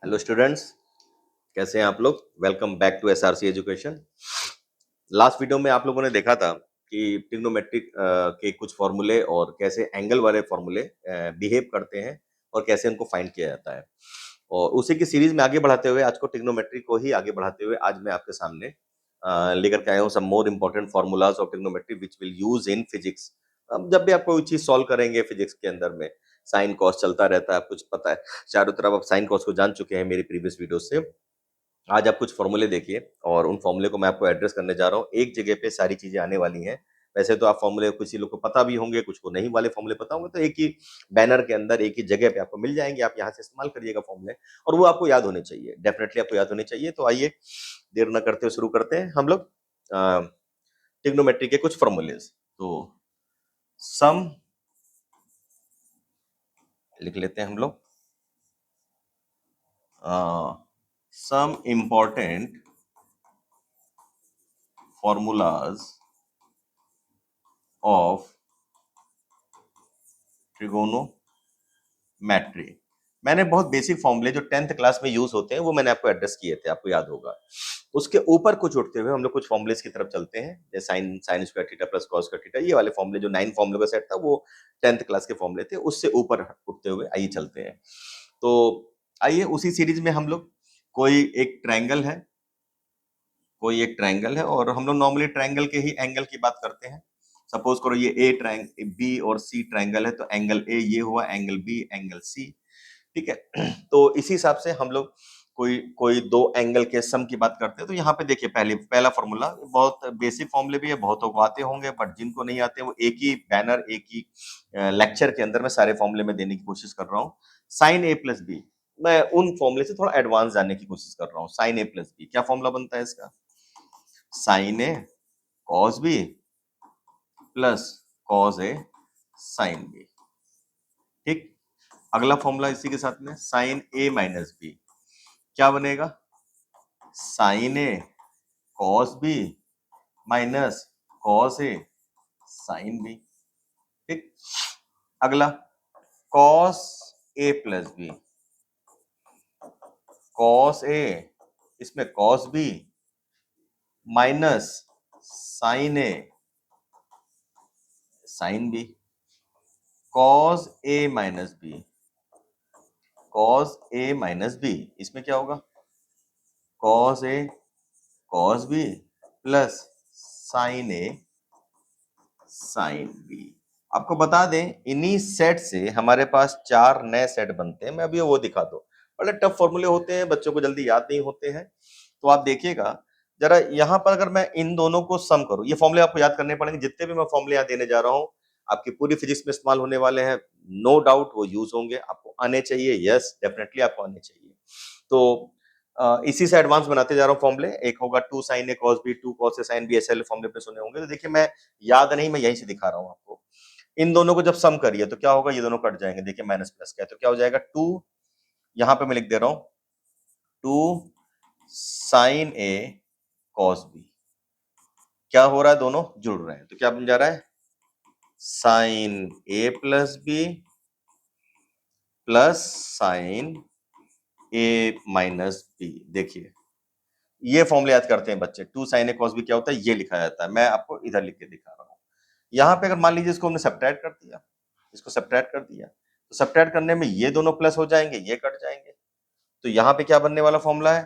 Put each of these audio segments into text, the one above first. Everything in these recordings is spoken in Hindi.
हेलो स्टूडेंट्स, कैसे हैं आप लोग। Welcome back to SRC education. Last video में आप लोगों ने देखा था कि ट्रिग्नोमेट्रिक के कुछ फॉर्मूले और कैसे एंगल वाले फॉर्मूले बिहेव करते हैं और कैसे उनको फाइंड किया जाता है। और उसी की सीरीज में आगे बढ़ाते हुए आज को ट्रिग्नोमेट्री को ही आगे बढ़ाते हुए आज मैं आपके सामने लेकर के आया हूँ some more important formulas of trigonometry which will use in physics. अब जब भी आप कोई चीज सॉल्व करेंगे फिजिक्स के अंदर में साइन कॉस चलता रहता है, कुछ पता है, चारों तरफ आप साइन कॉस को जान चुके हैं मेरी प्रीवियस वीडियो से। आज आप कुछ फॉर्मूले देखिए और उन फॉर्मूले को मैं आपको एड्रेस करने जा रहा हूँ। एक जगह पे सारी चीजें आने वाली हैं। वैसे तो आप फॉर्मूले किसी लोग को पता भी होंगे, कुछ को नहीं वाले फॉर्मूले पता होंगे, तो एक ही बैनर के अंदर एक ही जगह पे आपको मिल जाएंगे। आप यहाँ से इस्तेमाल करिएगा फॉर्मूले और वो आपको याद होने चाहिए, डेफिनेटली आपको याद होने चाहिए। तो आइए देर न करते हुए शुरू करते हैं हम लोग ट्रिग्नोमेट्री के कुछ फॉर्मूलेज। तो सम लिख लेते हैं हम लोग, some important formulas of trigonometry. मैंने बहुत बेसिक फॉर्मूले जो 10th क्लास में यूज होते हैं वो मैंने आपको एड्रेस किए थे, आपको याद होगा। उसके ऊपर कुछ उठते हुए हम लोग कुछ फॉर्मूलेस की तरफ चलते हैं, जैसे sine sine square theta plus cos square theta, ये वाले फॉर्मूले जो 9 फॉर्मूले का सेट था वो 10th क्लास के फॉर्मूले थे। उससे ऊपर उठते हुए आइए चलते हैं। तो आइए उसी सीरीज में हम लोग कोई एक ट्रायंगल है, और हम लोग नॉर्मली ट्रायंगल के ही एंगल की बात करते हैं। सपोज करो ये ए ट्रायंगल, बी और सी ट्रायंगल है, तो एंगल ए ये हुआ, एंगल बी एंगल सी, ठीक है। तो इसी हिसाब से हम लोग कोई कोई दो एंगल के सम की बात करते हैं। तो यहाँ पे देखिए पहला फॉर्मूला, बहुत बेसिक फॉर्मूले भी है, बहुतों को आते होंगे, बट जिनको नहीं आते वो एक ही बैनर एक ही लेक्चर के अंदर मैं सारे फॉर्मूले में देने की कोशिश कर रहा हूँ। साइन ए प्लस बी, मैं उन फॉर्मूले से थोड़ा एडवांस जानने की कोशिश कर रहा हूँ। साइन ए प्लस बी क्या फॉर्मूला बनता है इसका? Sign A cos B plus cos A sine B, ठीक। अगला फॉर्मूला इसी के साथ में साइन ए माइनस बी क्या बनेगा? Sign A cos B minus cos A sine B, ठीक। अगला cos A plus B, cos A, इसमें cos B minus sign A sine B, cos A minus B, cos A minus B, इसमें क्या होगा? Cos A cos B plus sign A sine B. आपको बता दें इन्हीं सेट से हमारे पास 4 नए सेट बनते हैं। मैं अभी वो दिखा दो, बड़े टफ फॉर्मूले होते हैं, बच्चों को जल्दी याद नहीं होते हैं। तो आप देखिएगा जरा यहाँ पर, अगर मैं इन दोनों को सम करूं, ये फॉर्मूले आपको याद करने पड़ेंगे। जितने भी मैं फॉर्मूले यहाँ देने जा रहा हूँ आपकी पूरी फिजिक्स में इस्तेमाल होने वाले हैं, नो डाउट वो यूज होंगे, आपको आने चाहिए। यस, डेफिनेटली आपको आने चाहिए। तो इसी से एडवांस बनाते जा रहा हूँ फॉर्मूले। एक होगा 2 sin a cos b, 2 cos a sin b, ऐसे वाले फॉर्मूले पे सुने होंगे। तो देखिए मैं याद नहीं, मैं यहीं से दिखा रहा हूँ आपको। इन दोनों को जब सम करिए तो क्या होगा? ये दोनों कट जाएंगे। देखिए माइनस प्लस क्या है, तो क्या हो जाएगा? 2, यहाँ पे मैं लिख दे रहा हूँ 2 sin a cos b। क्या हो रहा है? दोनों जुड़ रहे हैं, तो क्या बन जा रहा है? sin a plus B plus sin a minus B. देखिए ये फॉर्मूले याद करते हैं बच्चे। 2 sin a cos b क्या होता है? ये लिखा जाता है। मैं आपको इधर लिख के दिखा रहा हूँ। यहाँ पे अगर मान लीजिए इसको हमने सब्ट्रैक्ट कर दिया, इसको सब्ट्रैक्ट कर दिया, तो सब्ट्रैक्ट करने में ये दोनों प्लस हो जाएंगे, ये कट जाएंगे। तो यहाँ पे क्या बनने वाला फॉर्मूला है?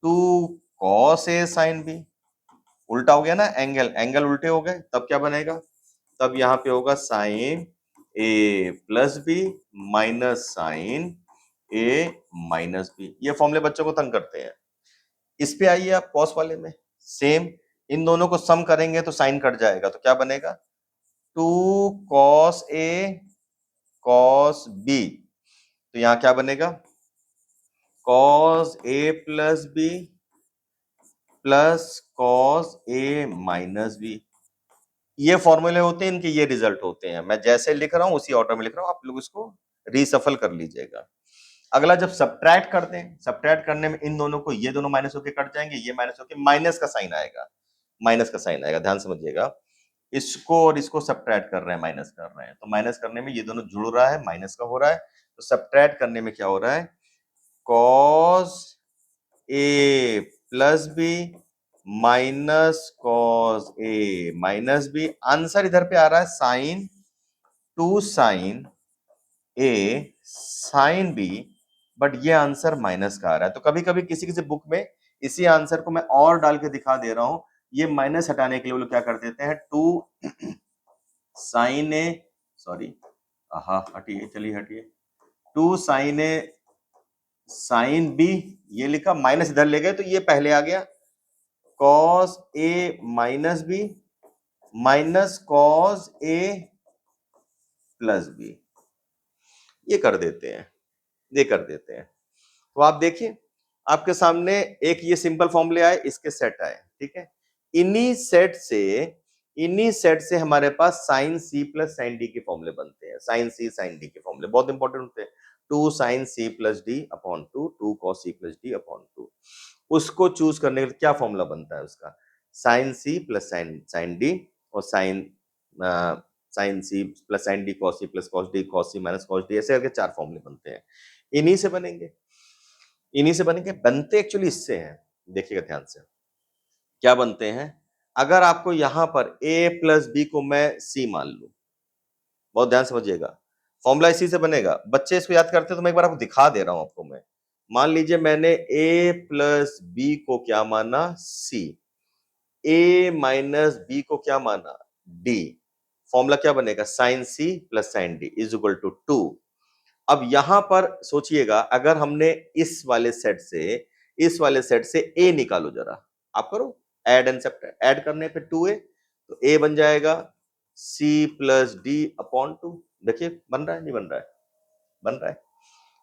2 cos a sin b। उल्टा हो गया ना, एंगल एंगल उल्टे हो गए, तब क्या बनेगा? तब यहाँ पे होगा साइन ए प्लस बी माइनस साइन ए माइनस बी। ये फॉर्मूले बच्चों को तंग करते हैं। इस पे आइए आप कॉस वाले में, सेम इन दोनों को सम करेंगे तो साइन कट जाएगा, तो क्या बनेगा? 2 cos a cos b, तो यहाँ क्या बनेगा? cos a plus B plus cos a minus B. ये फॉर्मूले होते हैं, इनके ये रिजल्ट होते हैं। मैं जैसे लिख रहा हूं उसी ऑर्डर में लिख रहा हूं, आप लोग इसको रीसफल कर लीजिएगा। अगला जब सब्ट्रैक्ट करते हैं, सब्ट्रैक्ट करने में इन दोनों को, ये दोनों माइनस होके कट जाएंगे, ये माइनस होके माइनस का साइन आएगा, माइनस का साइन आएगा। ध्यान समझिएगा, इसको और इसको सब्ट्रैक्ट कर रहे हैं, माइनस कर रहे हैं, तो माइनस करने में ये दोनों जुड़ रहा है, माइनस का हो रहा है। तो सब्ट्रैक्ट करने में क्या हो रहा है? Cos A plus B minus cos A minus B. Answer इधर पे आ रहा है sine 2 sine A sine B, but ये आंसर माइनस का आ रहा है। तो कभी कभी किसी किसी बुक में इसी आंसर को मैं और डाल के दिखा दे रहा हूं। ये माइनस हटाने के लिए वो लोग क्या कर देते हैं, 2 साइन ए, सॉरी हाँ हटिए, चलिए हटिए, 2 साइन ए साइन बी, ये लिखा, माइनस इधर ले गए तो ये पहले आ गया, cos A minus B minus cos A plus B, ये कर देते हैं, ये कर देते हैं। तो आप देखिए आपके सामने एक ये सिंपल फॉर्मूले आए, इसके सेट आए, ठीक है। इन्हीं सेट से हमारे पास sine C plus sine D के फॉर्मूले बनते हैं। साइन सी साइन डी के फॉर्मूले बहुत इंपॉर्टेंट होते हैं। 2 sine C plus D upon 2 cos C plus D upon 2। उसको चूज करने के लिए क्या फॉर्मूला बनता है उसका, sine C plus sine sine D और sine C plus sine D cos C plus cos D minus cos D, ऐसे करके 4 फॉर्मूले बनते हैं। इन्हीं से बनेंगे, इन्हीं से बनेंगे। बनते एक्चुअली इससे हैं, देखिएगा ध्यान से क्या बनते हैं। अगर आपको यहां पर a प्लस बी को मैं c मान लू, बहुत ध्यान समझिएगा, फॉर्मूला इसी से बनेगा। बच्चे इसको याद करते तो मैं एक बार आपको दिखा दे रहा हूं आपको। मैं मान लीजिए मैंने a प्लस बी को क्या माना, c, a माइनस बी को क्या माना, d। फॉर्मूला क्या बनेगा, sine C plus sine D is equal to 2। अब यहां पर सोचिएगा, अगर हमने इस वाले सेट से a निकालो, जरा आप करो ऐड एंड सब्ट्रैक्ट। ऐड करने पे 2a, तो a बन जाएगा c प्लस डी अपॉन 2। देखिए बन रहा है, नहीं बन रहा है, बन रहा है।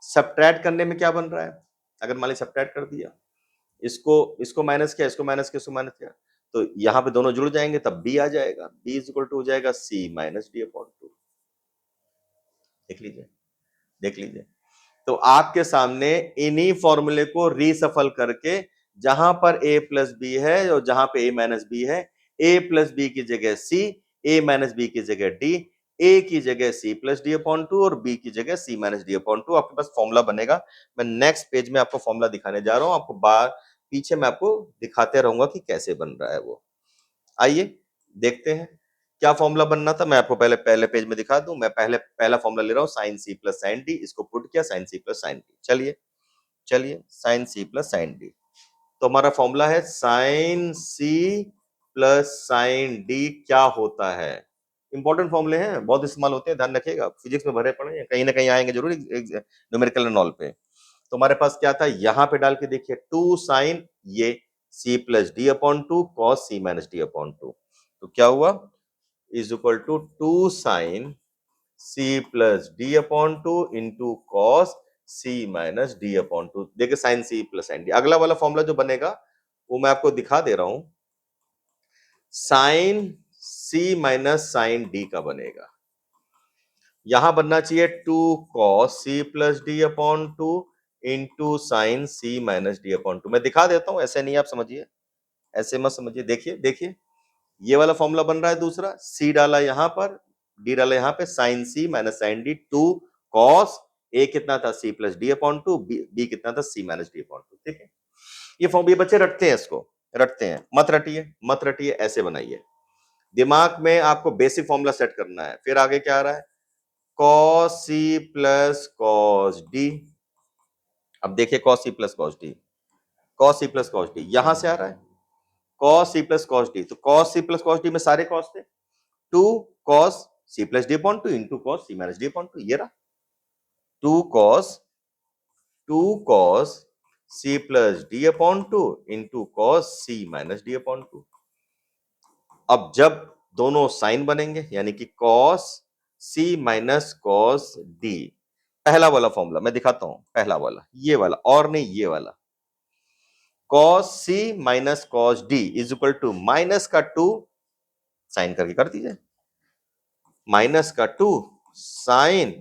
सब्ट्रैक्ट करने में क्या बन रहा है, अगर मान लीजिए सब्ट्रैक्ट कर दिया, इसको माइनस किया, इसको माइनस किया, इसको माइनस किया, तो यहां पे दोनों जुड़ जाएंगे, तब b आ जाएगा। b इज इक्वल टू हो जाएगा c माइनस डी अपॉन 2। देख लीजिए, देख लीजिए। तो आपके सामने इन्हीं फॉर्मूले को रीसफल करके, जहां पर a प्लस बी है और जहां पे a माइनस बी है, a प्लस बी की जगह c, a माइनस बी की जगह d, a की जगह c प्लस डी अपॉन 2 और b की जगह c माइनस डी अपॉन 2, आपके पास फॉर्मूला बनेगा। मैं नेक्स्ट पेज में आपको फॉर्मूला दिखाने जा रहा हूं, आपको पीछे मैं आपको दिखाते रहूंगा कि कैसे बन रहा है वो। आइए देखते हैं क्या फॉर्मूला बनना था। मैं आपको पहले पहले पेज में दिखा दूं। मैं पहला फॉर्मूला ले रहा हूं, sine C plus sine D, इसको पुट किया, sine C plus sine D. चलिए चलिए, sine C plus sine D, तो हमारा फॉर्मूला है sine C plus sine D क्या होता है। इंपॉर्टेंट फॉर्मूले हैं, बहुत इस्तेमाल होते हैं, ध्यान रखिएगा। फिजिक्स में भरे पड़े हैं, कहीं ना कहीं आएंगे जरूर न्यूमेरिकल एंड ऑल पे। तो हमारे पास क्या था, यहां पे डाल के देखिए, 2 साइन ये c plus D upon 2 cos C minus D upon 2, तो क्या हुआ, is equal to 2 sine c plus D upon 2 into cos c minus D upon 2। देखिए sine c plus sine D. अगला वाला फॉर्मूला जो बनेगा वो मैं आपको दिखा दे रहा हूं, sine c minus sine D का बनेगा। यहां बनना चाहिए 2 cos c plus D upon 2 into sine c minus D upon 2। मैं दिखा देता हूं, ऐसे नहीं आप समझिए, ऐसे मत समझिए। देखिए देखिए, ये वाला फॉर्मूला बन रहा है दूसरा, c डाला यहां पर, d डाला यहां पे, sine c minus sine D, 2 cos a कितना था, c plus D upon 2, b कितना था, c माइनस डी अपॉन 2। ठीक है, ये फॉर्म, ये बच्चे रटते हैं, इसको रटते हैं, मत रटिए मत रटिए, ऐसे बनाइए। दिमाग में आपको बेसिक फॉर्मूला सेट करना है। फिर आगे क्या आ रहा है, cos c plus cos d। अब देखिए cos c plus cos d, cos c plus cos d यहां से आ रहा है, cos c plus cos d, तो cos c plus cos d में सारे कॉस थे, 2 cos c plus D upon 2 into cos c minus D upon 2, ये रहा 2 cos c plus D upon 2 into cos c minus D upon 2। अब जब दोनों साइन बनेंगे, यानी कि cos c minus cos d, पहला वाला फॉर्मूला मैं दिखाता हूं, पहला वाला, ये वाला, और नहीं ये वाला, cos c minus cos d is equal to minus का 2 साइन करके कर दीजिए, माइनस का 2 sine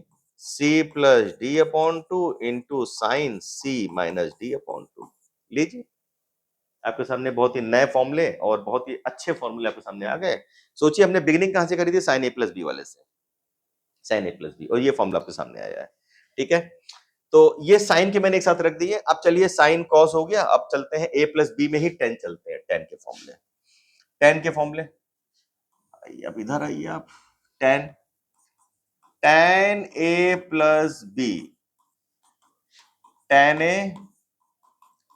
c plus D upon 2 into sine c minus D upon 2। लीजिए आपके सामने बहुत ही नए फॉर्मूले और बहुत ही अच्छे फॉर्मूले आपके सामने आ गए। सोचिए हमने बिगिनिंग कहां से करी थी, साइन a प्लस बी वाले से, साइन a प्लस बी, और ये फॉर्मूला आपके सामने आया है। ठीक है, तो ये साइन के मैंने एक साथ रख दिए। अब चलिए साइन कॉस हो गया, अब चलते हैं ए प्लस बी में ही टेन चलते हैं, टेन के फॉर्मूले। टेन के फॉर्मूले आइए, अब इधर आइए आप। Tan tan A plus B, tan A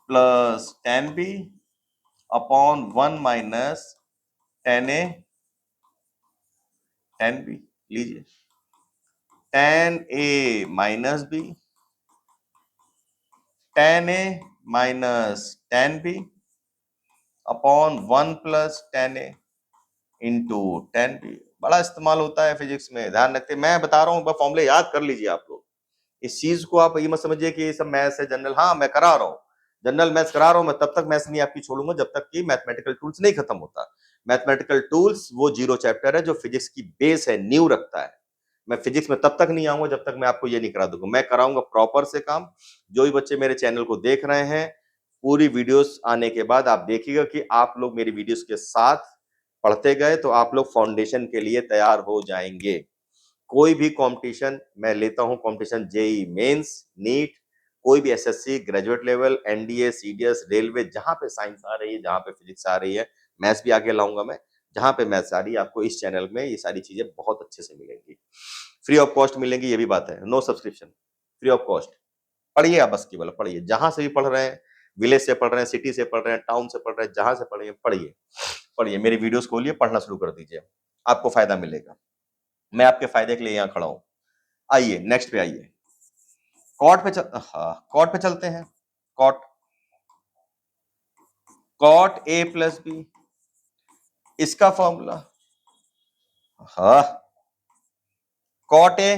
plus tan B upon one minus tan A tan B. लीजिए tan A minus B, tan A minus tan B upon one plus tan A into tan B. बड़ा इस्तेमाल होता है फिजिक्स में, ध्यान रखते। मैं बता रहा हूँ, फॉर्मूले याद कर लीजिए आप लोग। इस चीज को आप ये मत समझिए कि ये सब मैथ्स है जनरल। हाँ मैं करा रहा हूँ, जनरल मैथ्स करा रहा हूँ मैं, तब तक मैथ्स नहीं आपकी छोड़ूंगा जब तक कि मैथमेटिकल टूल्स नहीं खत्म होता। मैथमेटिकल टूल्स वो जीरो चैप्टर है जो फिजिक्स की बेस है, नींव रखता है। मैं फिजिक्स में तब तक नहीं आऊंगा जब तक मैं आपको ये नहीं करा दूंगा। मैं कराऊंगा प्रॉपर से काम। जो भी बच्चे मेरे चैनल को देख रहे हैं, पूरी वीडियोस आने के बाद आप देखिएगा कि आप लोग मेरी वीडियोस के साथ पढ़ते गए तो आप लोग फाउंडेशन के लिए तैयार हो जाएंगे। कोई भी कंपटीशन मैं लेता हूं, कंपटीशन जेई मेंस, नीट, कोई भी SSC, graduate level, NDA, CDS, railway, जहां पे साइंस आ रही है, जहां पे फिजिक्स आ रही है, मैथ्स भी आगे लाऊंगा मैं। जहां पे मैथ्स आ रही है, आपको इस चैनल में ये सारी चीजें बहुत अच्छे से मिलेंगी, फ्री ऑफ कॉस्ट मिलेंगी। ये भी बात है, no subscription, free of cost. पढ़िए आप, बस केवल पढ़िए। जहां से भी पढ़ रहे हैं, विलेज से पढ़ रहे हैं, सिटी से पढ़ रहे हैं, टाउन से पढ़ रहे हैं, जहां से पढ़ रहे हैं, पढ़िए पढ़िए। मेरी वीडियोस खोलिए, पढ़ना शुरू कर दीजिए, आपको फायदा मिलेगा। मैं आपके फायदे के लिए यहाँ खड़ा हूं। आइए नेक्स्ट पे आइए। कॉट पे हाँ कॉट पे चलते हैं। Cot cot A plus B, इसका फॉर्मूला, हाँ cot A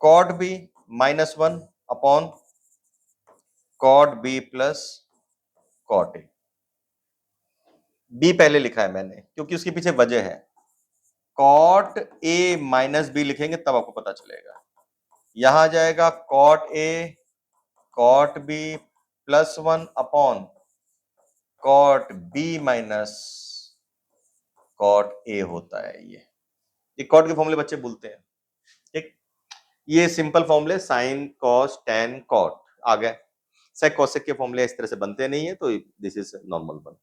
cot B minus one upon cot B plus cot A. B पहले लिखा है मैंने क्योंकि उसके पीछे वजह है। कॉट ए माइनस बी लिखेंगे तब आपको पता चलेगा। यहां आ जाएगा cot A cot B plus one upon cot B minus cot A होता है। ये कॉट के फॉर्मूले बच्चे भूलते हैं, ठीक। ये सिंपल फॉर्मूले साइन कॉस टेन कॉट आ गए। सेक कोसेक के फॉर्मूले इस तरह से बनते नहीं है, तो दिस इज नॉर्मल वन।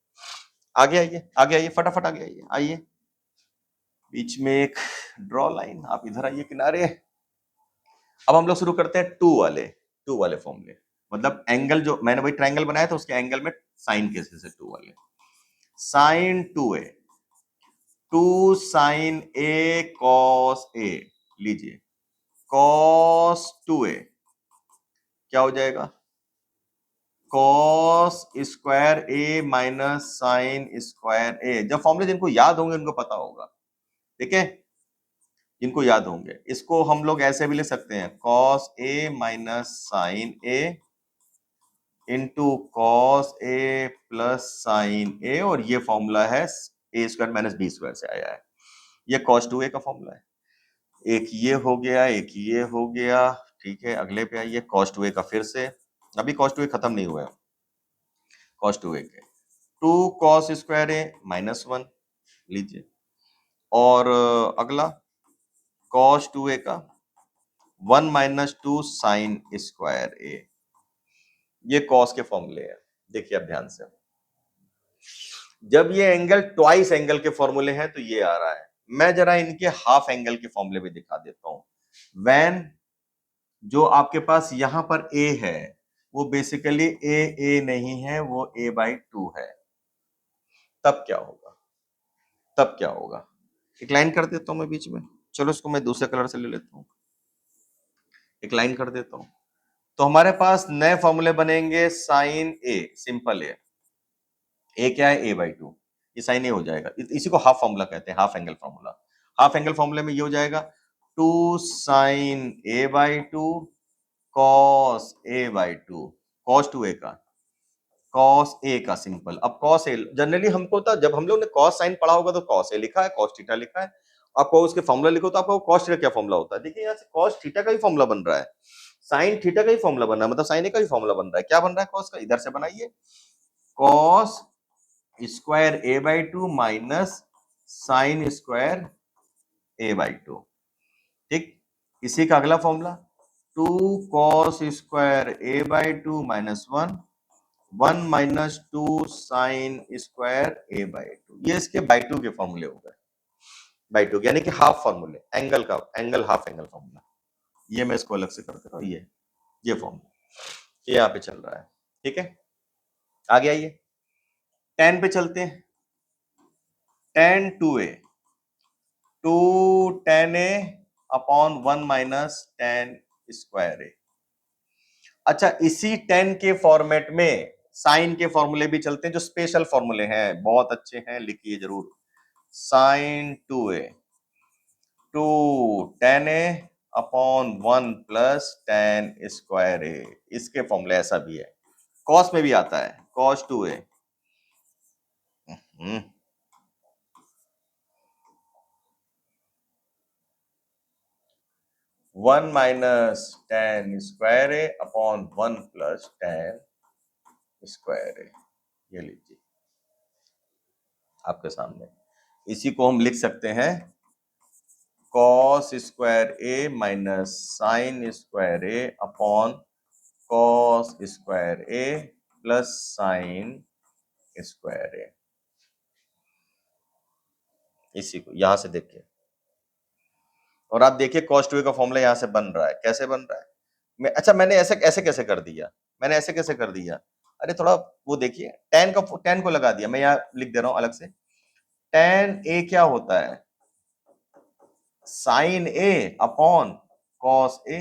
आगे आइए, आगे आइए, फटाफट आगे आइए। आइए बीच में एक ड्रॉ लाइन, आप इधर आइए किनारे। अब हम लोग शुरू करते हैं टू वाले फॉर्मूले। मतलब एंगल, जो मैंने वही ट्रायंगल बनाया था उसके एंगल में साइन केसेस है टू वाले। Sine two A, two sine A cos A. लीजिए कॉस टू ए क्या हो जाएगा, cos square A minus sine square A. जब फॉर्मूले जिनको याद होंगे उनको पता होगा, ठीक है, जिनको याद होंगे। इसको हम लोग ऐसे भी लिख सकते हैं, cos A minus sign A into cos A plus sign ए, और ये फॉर्मूला है ए स्क्वायर माइनस बी स्क्वायर से आया है। ये कॉस टू ए का फॉर्मूला है। एक ये हो गया, एक ये हो गया, ठीक है। अगले पे आइए, कॉस टू ए का फिर से, अभी कॉस टू ए खत्म नहीं हुआ है। कॉस टू ए के two cos square A minus one लीजिए, और अगला कॉस टू ए का one minus two sine square A. ये कॉस के फॉर्मूले हैं। देखिए अब ध्यान से, जब ये एंगल ट्वाइस एंगल के फॉर्मूले हैं तो ये आ रहा है। मैं जरा इनके हाफ एंगल के फॉर्मूले भी दिखा देता हूं। व्हेन जो आपके पास यहां पर ए है वो बेसिकली ए नहीं है, वो ए बाई टू है। तब क्या होगा, तब क्या होगा, एक लाइन कर देता हूं मैं बीच में। चलो इसको मैं दूसरे कलर से ले लेता हूं, एक लाइन कर देता हूं। तो हमारे पास नए फॉर्मूले बनेंगे। साइन ए, सिंपल ए क्या है, ए बाई टू, ये साइन ए हो जाएगा। इसी को हाफ फॉर्मूला कहते हैं, half angle formula. Half angle फॉर्मूले में ये हो जाएगा two sine A by two cos A by two, cos two A का, कॉस ए का सिंपल। अब कॉस ए जनरली हमको था, जब हम लोग ने कॉस साइन पढ़ा होगा तो कॉस ए लिखा है, कॉस थीटा लिखा है। आपको उसके फॉर्मूला लिखो तो आपको कॉस थीटा क्या फॉर्मूला होता है। देखिए यहाँ से कॉस थीटा का ही फॉर्मूला बन रहा है, साइन थीटा का ही फॉर्मूला बन रहा है, मतलब साइन ए का ही फॉर्मूला बन रहा है। क्या बन रहा है कॉस का, इधर से बनाइए, cos square A by to minus sine square A by to, ठीक। इसी का अगला formula 2 cos square a by 2 minus 1 minus 2 sine square a by 2। ये इसके बाई 2 के फॉर्मूले हो गए, बाई 2 यानी कि हाफ फॉर्मूले, एंगल का एंगल, हाफ एंगल फॉर्मूला। ये मैं इसको अलग से कर देता हूँ, ये फॉर्मूला ये यहाँ पे चल रहा है। ठीक है, आगे आइए, tan पे चलते हैं। tan 2a 2 tan a upon 1 minus tan square a। अच्छा, इसी tan के फॉर्मेट में साइन के फॉर्मूले भी चलते हैं, जो स्पेशल फॉर्मूले हैं, बहुत अच्छे हैं, लिखिए जरूर। Sine 2a 2 tan a upon 1 plus tan square a। इसके फॉर्मूले ऐसा भी है, कॉस में भी आता है, cos 2a 1 minus tan square A upon 1 plus tan square A. ये लीजिए आपके सामने, इसी को हम लिख सकते हैं cos square A minus sine square A upon cos square A plus sign square ए। इसी को यहां से देखिए, और आप देखिए cos 2a का फॉर्मूला यहां से बन रहा है, कैसे बन रहा है। अच्छा, मैंने ऐसे ऐसे कैसे कर दिया, मैंने ऐसे कैसे कर दिया, अरे थोड़ा वो देखिए, tan को लगा दिया, मैं यहाँ लिख दे रहा हूं अलग से। tan a क्या होता है, sine a upon cos a,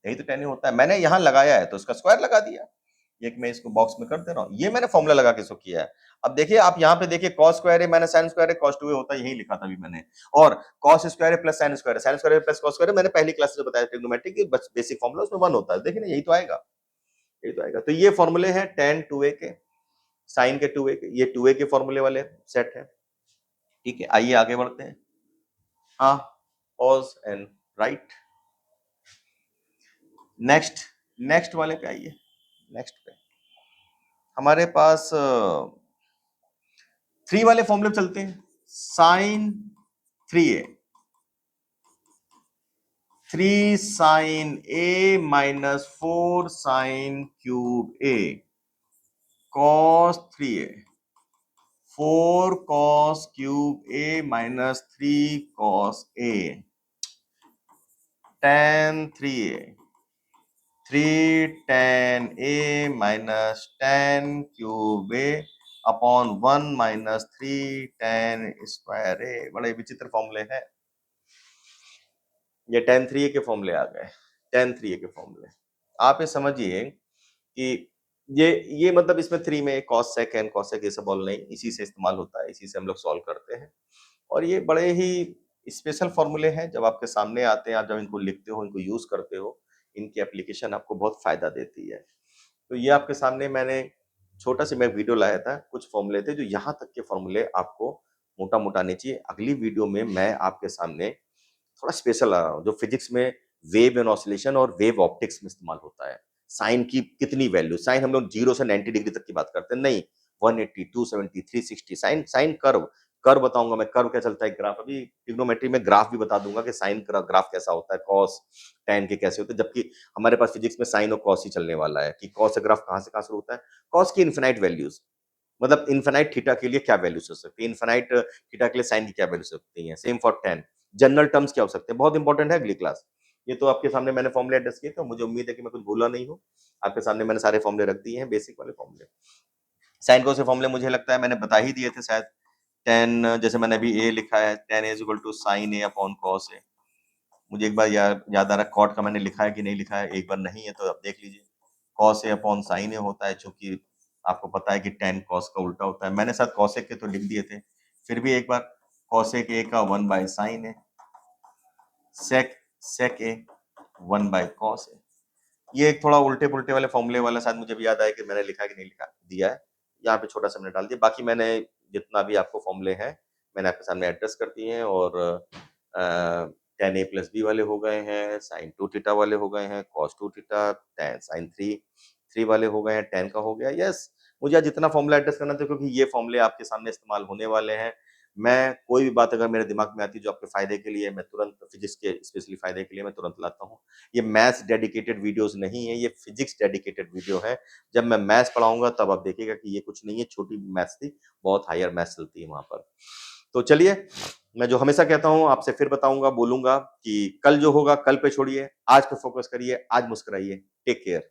यही तो tan a होता है। मैंने यहाँ लगाया है तो इसका स्क्वायर लगा दिया, ये मैं इसको बॉक्स में कर दे रहा हूँ, ये मैंने फॉर्मूला लगा के इसको किया है। अब देखिए, आप यहाँ पे देखिए cos square a minus sin square a cos 2a होता है, यही लिखा था अभी मैंने। और cos square a plus sin square a plus cos square a, मैंने पहली क्लास में बताया ट्रिग्नोमेट्री की बेसिक फॉर्मूला, उसमें 1 होता है। देखिए ना, यही तो आएगा, यही तो आएगा। तो ये फॉर्मूले हैं tan 2a के, साइन के 2a के, ये 2a के फॉर्मूले वाले सेट है। ठीक है, आइए आगे बढ़ते हैं। हाँ, पॉज एंड राइट। नेक्स्ट वाले पे आइए। नेक्स्ट पे हमारे पास 3 वाले फॉर्मूले पे चलते हैं। Sine 3a 3 sine a minus 4 sine cube a cos 3a 4 cos क्यूब a minus 3 cos a tan 3a 3 tan a minus tan cube a upon 1 minus 3 tan square a। बड़े विचित्र फॉर्मूले हैं ये, tan 3a के फॉर्मूले आ गए, tan 3a के फॉर्मूले। आप ये समझिए कि ये मतलब इसमें 3 में cos sec and cos sec ये सब ऑल नहीं, इसी से इस्तेमाल होता है, इसी से हम लोग सॉल्व करते हैं। और ये बड़े ही स्पेशल फॉर्मूले हैं, जब आपके सामने आते हैं, आप जब इनको लिखते हो, इनको यूज करते हो, इनकी एप्लीकेशन आपको बहुत फायदा देती है। तो ये आपके सामने मैंने छोटा सा मैं वीडियो लाया था, कुछ फॉर्मूले थे जो यहाँ तक के फॉर्मूले आपको मोटा मोटा आने चाहिए। अगली वीडियो में मैं आपके सामने थोड़ा स्पेशल आ रहा हूँ, जो फिजिक्स में वेव एंड ऑसिलेशन और वेव ऑप्टिक्स में इस्तेमाल होता है। साइन की कितनी वैल्यू, साइन हम लोग 0 से 90 डिग्री तक की बात करते हैं, नहीं 180, 270, 360, साइन साइन कर्व, कर्व बताऊंगा मैं, कर्व क्या चलता है, ग्राफ। अभी ट्रिग्नोमेट्री में ग्राफ भी बता दूंगा कि साइन ग्राफ कैसा होता है, कॉस टैन के कैसे होते हैं, जबकि हमारे पास फिजिक्स में साइन और कॉस ही चलने वाला है कि कॉस ग्राफ कहाँ से कहाँ शुरू होता है। कॉस की इन्फिनाइट वैल्यूज, मतलब इन्फिनाइट थीटा के लिए क्या वैल्यूज हो सकती है, इन्फिनाइट थीटा के लिए साइन की क्या वैल्यूज हो सकती है, same for tan. General terms क्या हो सकते हैं, बहुत इंपॉर्टेंट है अगली क्लास। ये तो आपके सामने मैंने फॉर्मूले एड्रेस किए, तो मुझे उम्मीद है कि मैं कुछ भूला नहीं हूँ। आपके सामने मैंने सारे फॉर्मूले रख दिए हैं, बेसिक वाले फॉर्मूले। साइन को से फॉर्मूले मुझे लगता है मैंने बता ही दिए थे शायद। टेन, जैसे मैंने अभी ए लिखा है, tan is equal to sine A upon cos A. मुझे एक बार याद आ रहा, कॉट का मैंने लिखा है कि नहीं लिखा है, एक बार नहीं है तो आप देख लीजिए। कॉस ए अपॉन साइन ए होता है, चूंकि आपको पता है कि टेन कॉस का उल्टा होता है। मैंने साथ कॉसेक के तो लिख दिए थे, फिर भी एक बार, कॉसेक ए का 1 by sine A, sec A 1 by cos A. ये एक थोड़ा उल्टे पुल्टे वाले फॉर्मूले वाला शायद मुझे भी याद आया कि मैंने लिखा है कि नहीं लिखा, दिया है यहाँ पे, छोटा सा मैंने डाल दिया। बाकी मैंने जितना भी आपको फॉर्मूले हैं मैंने आपके सामने एड्रेस कर दिए हैं। और टेन ए प्लस बी वाले हो गए हैं, साइन 2 थीटा वाले हो गए हैं, कॉस 2 थीटा, साइन 3 वाले हो गए हैं, टेन का हो गया। यस, मुझे आज जितना फॉर्मूला एड्रेस करना था, क्योंकि ये फॉर्मूले आपके सामने इस्तेमाल होने वाले हैं मैं कोई भी बात अगर मेरे दिमाग में आती है जो आपके फ़ायदे के लिए है, मैं तुरंत फिज़िक्स के स्पेशली फ़ायदे के लिए मैं तुरंत लाता हूँ। ये मैथ्स डेडिकेटेड वीडियोज़ नहीं है, ये फिज़िक्स डेडिकेटेड वीडियो है। जब मैं मैथ्स पढ़ाऊँगा तब आप देखिएगा कि ये कुछ नहीं है, छोटी मैथ्स थी, बहुत हायर मैथ्स चलती है वहाँ पर। तो चलिए, मैं जो हमेशा कहता हूँ आपसे फिर बताऊँगा, बोलूँगा कि कल जो होगा कल पे छोड़िए, आज पे फ़ोकस करिए, आज मुस्कुराइए। Take care.